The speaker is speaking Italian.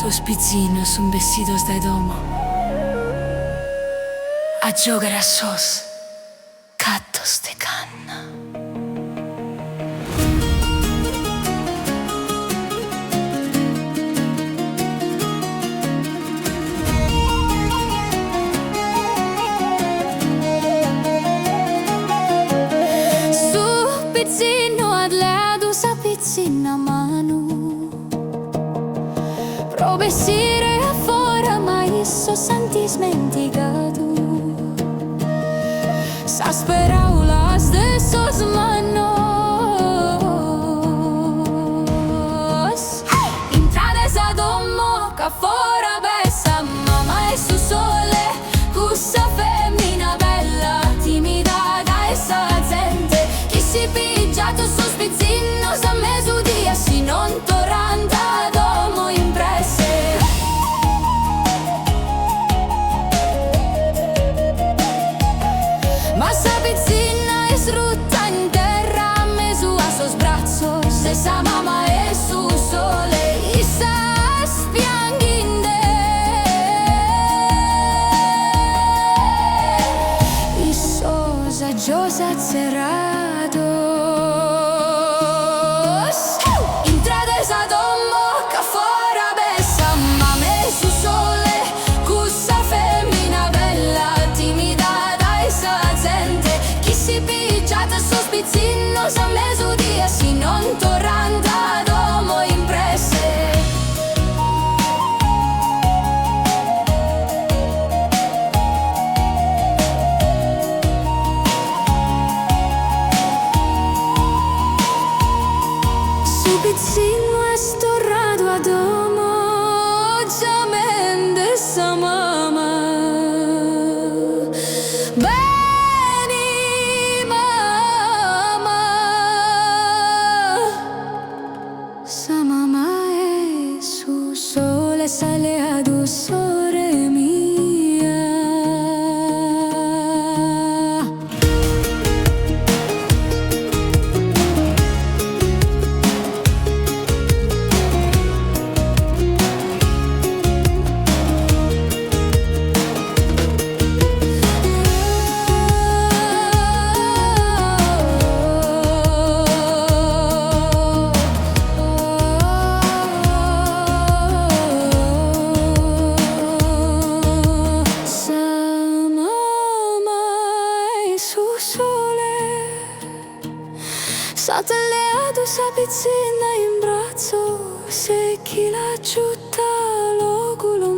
Sus pizinos son vestidos de domo a giocare a sos cattos de canna. Su pizzino ad leadu sa pizzina manu pro vesire afora ma isso santi smentigatu. Sas paraulas de sos manos intrades a domo ca fora bessa mamma e su sole cussa femmina bella timida da essa gente chi si pigiato sus pizzinnos a mesudia si non torranta domo impresse. Ma sa pizzina es rutta in terra a mesu a sos brazos e sa mamma e su sole y sa spianghinde y sosa giosa cerrados intrades a domo ca fora bessa mamma e su sole cussa femmina bella timida da essa gente chi si pigiata sus pizzinnos a mesudia si non torranta domo impresse. Su pizzino es torrado a domo giamente sa mamma. Beni mamma sa mamma e su sole sale ad usore mia. Sateleado sa pizzina in braccio se chi la ciutta l'oculo